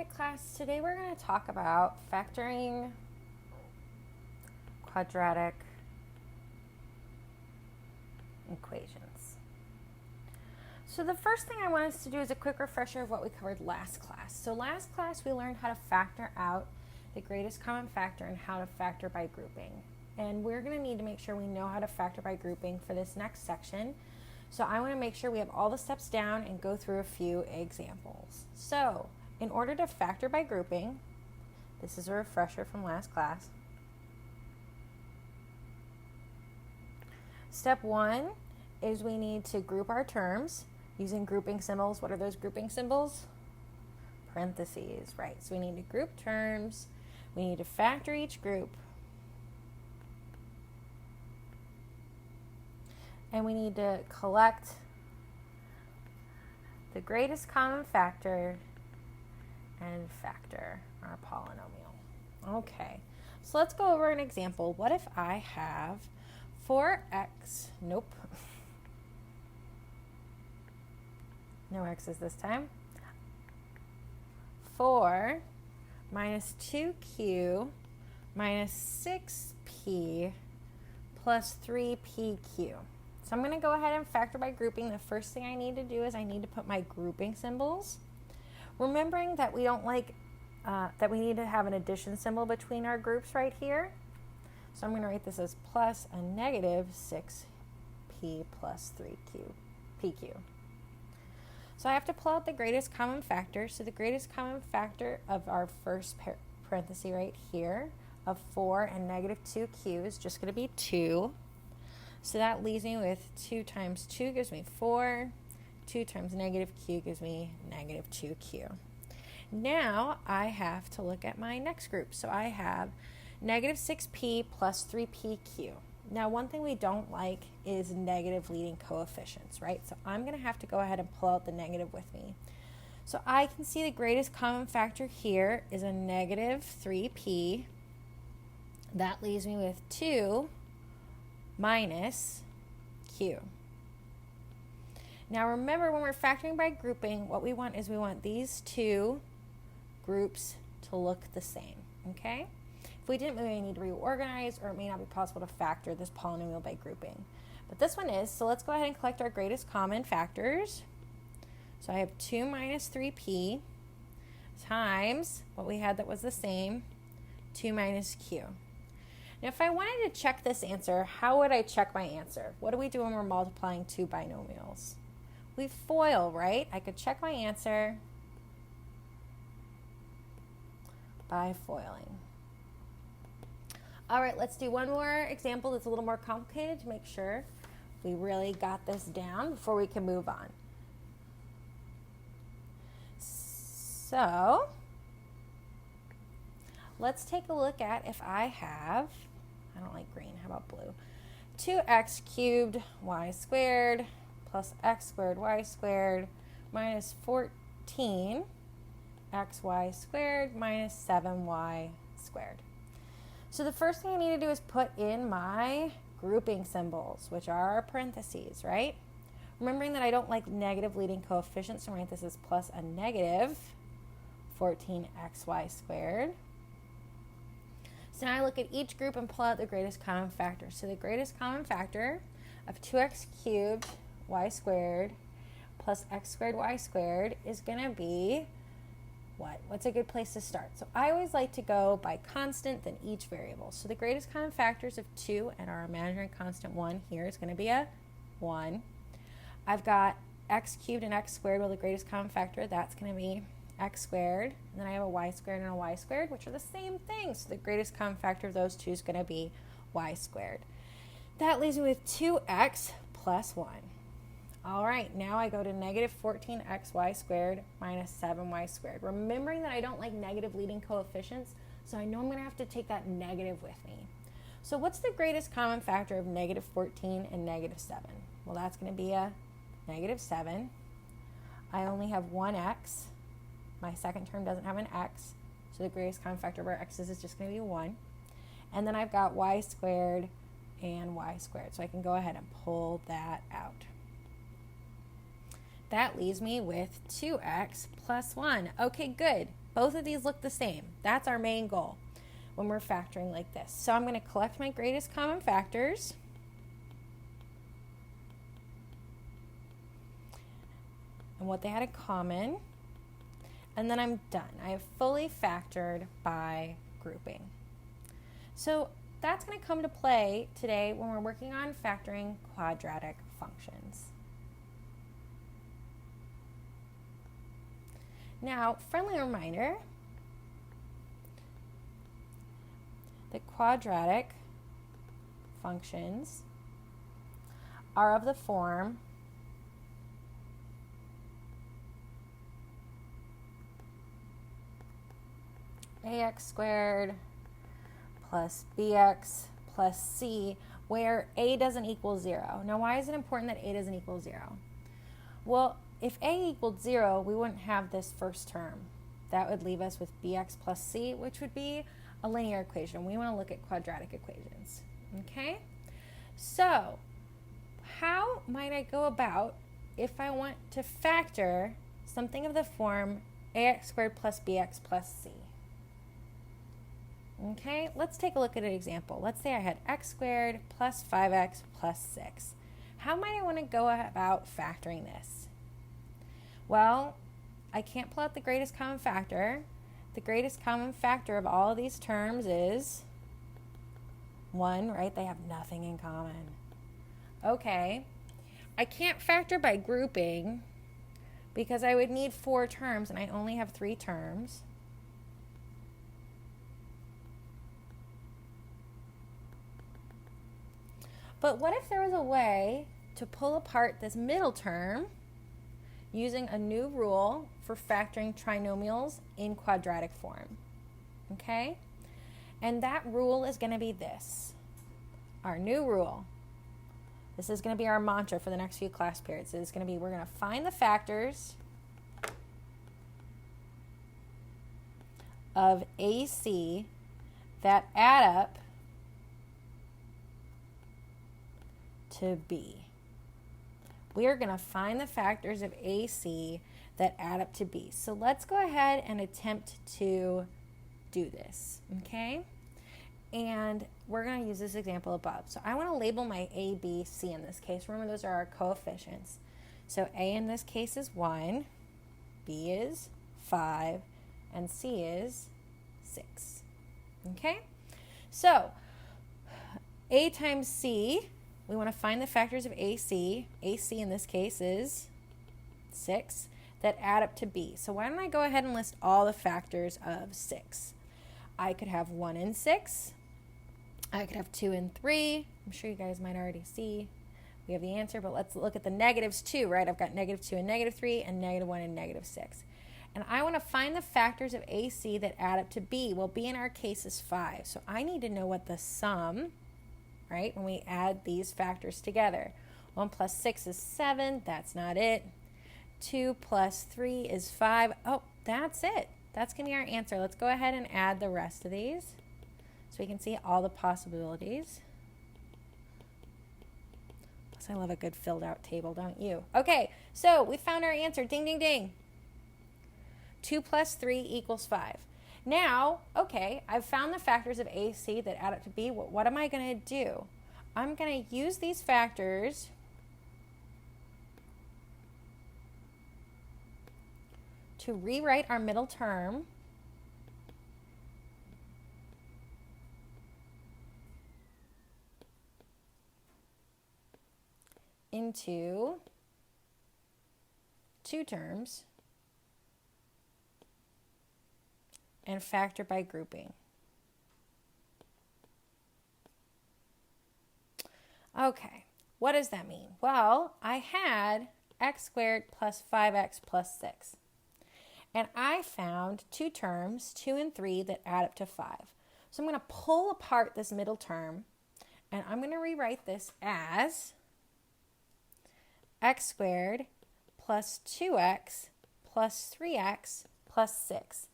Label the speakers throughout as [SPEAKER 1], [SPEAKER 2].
[SPEAKER 1] Alright class, today we're going to talk about factoring quadratic equations. So the first thing I want us to do is a quick refresher of what we covered last class. So last class we learned how to factor out the greatest common factor and how to factor by grouping. And we're going to need to make sure we know how to factor by grouping for this next section. So I want to make sure we have all the steps down and go through a few examples. So in order to factor by grouping, this is a refresher from last class. Step one is we need to group our terms using grouping symbols. What are those grouping symbols? Parentheses, right? So we need to group terms. We need to factor each group. And we need to collect the greatest common factor and factor our polynomial. Okay, so let's go over an example. What if I have 4x, nope, no x's this time, 4 minus 2q minus 6p plus 3pq. So I'm going to go ahead and factor by grouping. The first thing I need to do is I need to put my grouping symbols. Remembering that we don't like, that we need to have an addition symbol between our groups right here. So I'm going to write this as plus a negative 6p plus 3pq. So I have to pull out the greatest common factor. So the greatest common factor of our first parenthesis right here of 4 and negative 2q is just going to be 2. So that leaves me with 2 times 2 gives me 4. 2 times negative q gives me negative 2q. Now I have to look at my next group. So I have negative 6p plus 3pq. Now one thing we don't like is negative leading coefficients, right? So I'm going to have to go ahead and pull out the negative with me. So I can see the greatest common factor here is a negative 3p. That leaves me with 2 minus q. Now remember, when we're factoring by grouping, what we want is we want these two groups to look the same, okay? If we didn't, we may need to reorganize, or it may not be possible to factor this polynomial by grouping. But this one is, so let's go ahead and collect our greatest common factors. So I have 2 minus 3p times what we had that was the same, 2 minus q. Now if I wanted to check this answer, how would I check my answer? What do we do when we're multiplying two binomials? We FOIL, right? I could check my answer by foiling. All right, let's do one more example that's a little more complicated to make sure we really got this down before we can move on. So let's take a look at if I have, I don't like green, how about blue? 2x cubed y squared plus x squared y squared minus 14 xy squared minus 7y squared. So the first thing I need to do is put in my grouping symbols, which are our parentheses, right? Remembering that I don't like negative leading coefficients, so I'm going to write this as plus a negative 14xy squared. So now I look at each group and pull out the greatest common factor. So the greatest common factor of 2x cubed y squared plus x squared y squared is going to be what? What's a good place to start? So I always like to go by constant, then each variable. So the greatest common factors of 2 and our imaginary constant 1 here is going to be a 1. I've got x cubed and x squared. Well, the greatest common factor, that's going to be x squared. And then I have a y squared and a y squared, which are the same thing. So the greatest common factor of those two is going to be y squared. That leaves me with 2x plus 1. All right, now I go to negative 14xy squared minus 7y squared. Remembering that I don't like negative leading coefficients, so I know I'm going to have to take that negative with me. So what's the greatest common factor of negative 14 and negative 7? Well, that's going to be a negative 7. I only have one x. My second term doesn't have an x, so the greatest common factor of our x's is just going to be 1. And then I've got y squared and y squared, so I can go ahead and pull that out. That leaves me with 2x plus 1. Okay, good. Both of these look the same. That's our main goal when we're factoring like this. So I'm going to collect my greatest common factors. And what they had in common. And then I'm done. I have fully factored by grouping. So that's going to come to play today when we're working on factoring quadratic functions. Now, friendly reminder that quadratic functions are of the form ax squared plus bx plus c, where a doesn't equal 0. Now, why is it important that a doesn't equal 0? Well, if a equaled 0, we wouldn't have this first term. That would leave us with bx plus c, which would be a linear equation. We want to look at quadratic equations. Okay? So, how might I go about if I want to factor something of the form ax squared plus bx plus c? Okay, let's take a look at an example. Let's say I had x squared plus 5x plus 6. How might I want to go about factoring this? Well, I can't pull out the greatest common factor. The greatest common factor of all of these terms is 1, right? They have nothing in common. Okay, I can't factor by grouping because I would need 4 terms and I only have 3 terms. But what if there was a way to pull apart this middle term using a new rule for factoring trinomials in quadratic form? Okay? And that rule is going to be this. Our new rule. This is going to be our mantra for the next few class periods. It's going to be, we're going to find the factors of AC that add up to B. We are going to find the factors of AC that add up to B. So let's go ahead and attempt to do this, okay? And we're going to use this example above. So I want to label my A, B, C in this case. Remember, those are our coefficients. So A in this case is 1, B is 5, and C is 6, okay? So A times C, we want to find the factors of AC. AC in this case is 6 that add up to B. So why don't I go ahead and list all the factors of 6? I could have 1 and 6. I could have 2 and 3. I'm sure you guys might already see we have the answer, but let's look at the negatives too, right? I've got -2 and -3 and -1 and -6. And I want to find the factors of AC that add up to B. Well, B in our case is 5. So I need to know what the sum, right, when we add these factors together. 1 plus 6 is 7. That's not it. 2 plus 3 is 5. Oh, that's it. That's going to be our answer. Let's go ahead and add the rest of these so we can see all the possibilities. Plus, I love a good filled out table, don't you? Okay, so we found our answer. Ding, ding, ding. 2 plus 3 equals 5. Now, okay, I've found the factors of AC that add up to B. What am I going to do? I'm going to use these factors to rewrite our middle term into 2 terms and factor by grouping. Okay, what does that mean? Well, I had x squared plus 5x plus 6. And I found 2 terms, 2 and 3, that add up to 5. So I'm going to pull apart this middle term, and I'm going to rewrite this as x squared plus 2x plus 3x plus 6.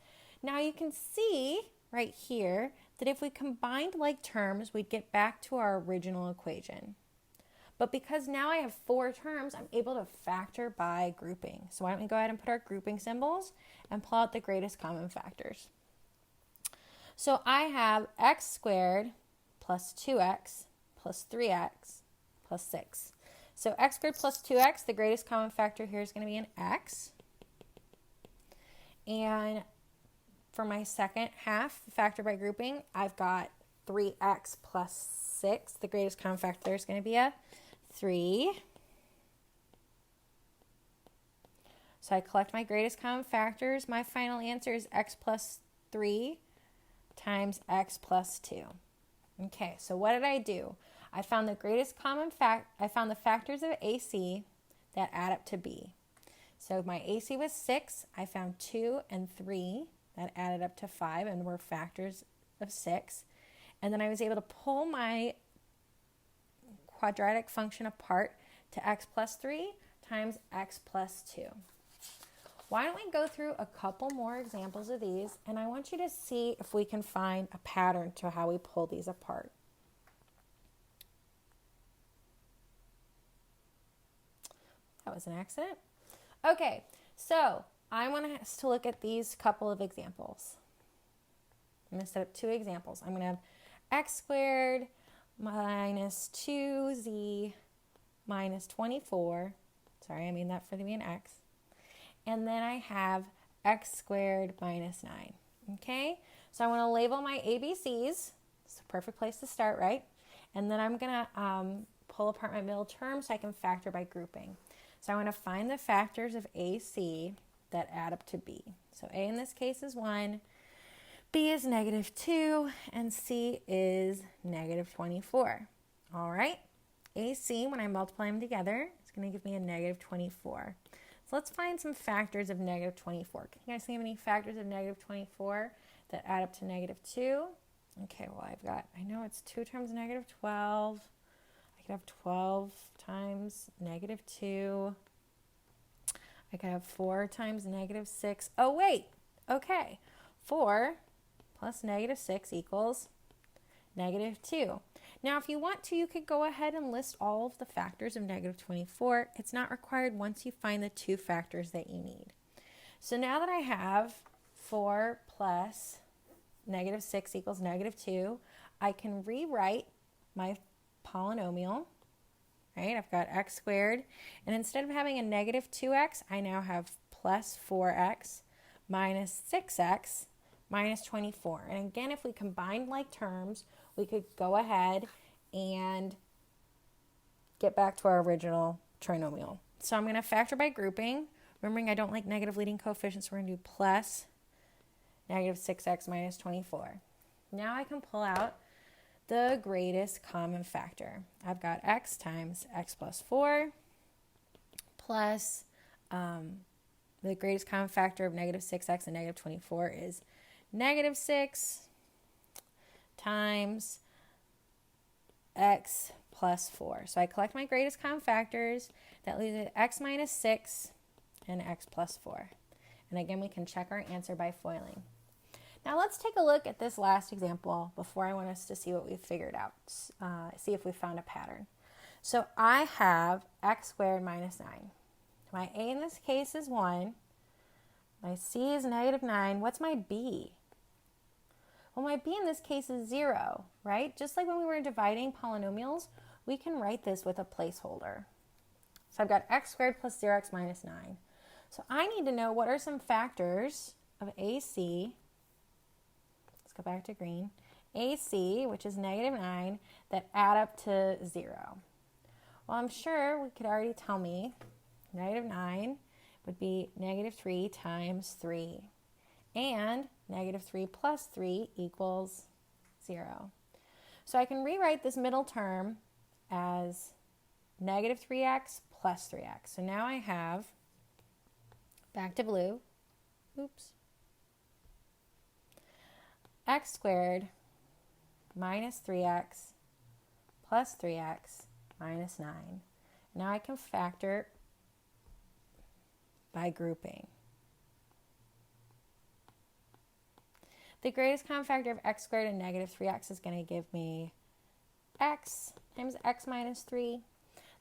[SPEAKER 1] Now you can see right here that if we combined like terms, we'd get back to our original equation. But because now I have 4 terms, I'm able to factor by grouping. So why don't we go ahead and put our grouping symbols and pull out the greatest common factors. So I have x squared plus 2x plus 3x plus 6. So x squared plus 2x, the greatest common factor here is going to be an x. And for my second half, factor by grouping, I've got 3x plus 6. The greatest common factor there is going to be a 3. So I collect my greatest common factors. My final answer is x plus 3 times x plus 2. Okay, so what did I do? I found the greatest common I found the factors of AC that add up to B. So my AC was 6. I found 2 and 3 that added up to 5 and were factors of 6. And then I was able to pull my quadratic function apart to x plus 3 times x plus 2. Why don't we go through a couple more examples of these, and I want you to see if we can find a pattern to how we pull these apart. That was an accident. Okay, so I want us to look at these couple of examples. I'm going to set up 2 examples. I'm going to have x squared minus 2z minus 24. Sorry, I mean that for to be an x. And then I have x squared minus 9. Okay, so I want to label my ABCs. It's a perfect place to start, right? And then I'm going to pull apart my middle term so I can factor by grouping. So I want to find the factors of AC that add up to B. So A in this case is 1, B is negative 2, and C is negative 24. All right, AC, when I multiply them together, it's going to give me a negative 24. So let's find some factors of negative 24. Can you guys think of any factors of negative 24 that add up to negative 2? Okay, well, I know it's 2 times negative 12. I could have 12 times negative 2. I could have 4 times negative 6. Oh, wait. Okay. 4 plus negative 6 equals negative 2. Now, if you want to, you could go ahead and list all of the factors of negative 24. It's not required once you find the 2 factors that you need. So now that I have 4 plus negative 6 equals negative 2, I can rewrite my polynomial, right? I've got x squared, and instead of having a negative 2x, I now have plus 4x minus 6x minus 24. And again, if we combined like terms, we could go ahead and get back to our original trinomial. So I'm going to factor by grouping. Remembering I don't like negative leading coefficients, we're going to do plus negative 6x minus 24. Now I can pull out the greatest common factor. I've got x times x plus 4 plus the greatest common factor of negative 6x and negative 24 is negative 6 times x plus 4. So I collect my greatest common factors. That leaves it x minus 6 and x plus 4. And again, we can check our answer by foiling. Now let's take a look at this last example before I want us to see what we've figured out, see if we found a pattern. So I have x squared minus 9. My A in this case is 1. My C is negative 9. What's my B? Well, my B in this case is 0, right? Just like when we were dividing polynomials, we can write this with a placeholder. So I've got x squared plus 0x minus 9. So I need to know what are some factors of AC. Let's go back to green. AC, which is negative 9, that add up to 0. Well, I'm sure we could already tell me negative 9 would be negative 3 times 3. And negative 3 plus 3 equals 0. So I can rewrite this middle term as negative 3x plus 3x. So now I have, back to blue, x squared minus 3x plus 3x minus 9. Now I can factor by grouping. The greatest common factor of x squared and negative 3x is going to give me x times x minus 3.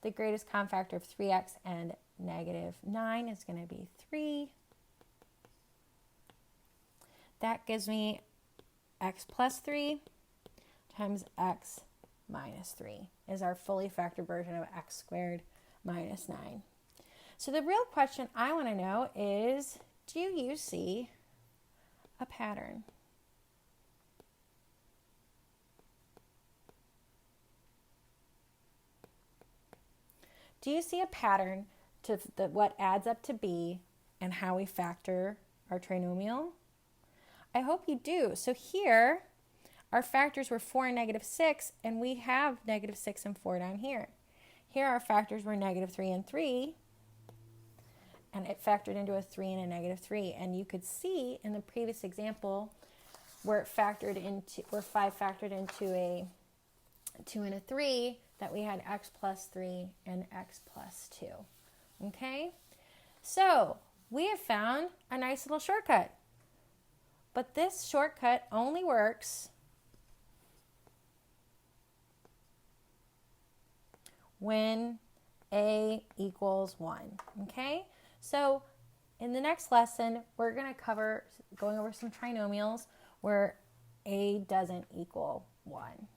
[SPEAKER 1] The greatest common factor of 3x and negative 9 is going to be 3. That gives me x plus 3 times x minus 3 is our fully factored version of x squared minus 9. So the real question I want to know is, do you see a pattern? Do you see a pattern to what adds up to b and how we factor our trinomial? I hope you do. So here, our factors were 4 and negative 6, and we have negative 6 and 4 down here. Here our factors were negative 3 and 3, and it factored into a 3 and a negative 3. And you could see in the previous example where 5 factored into a 2 and a 3, that we had x plus 3 and x plus 2. Okay? So we have found a nice little shortcut. But this shortcut only works when a equals 1. Okay? So in the next lesson, we're going to going over some trinomials where a doesn't equal 1.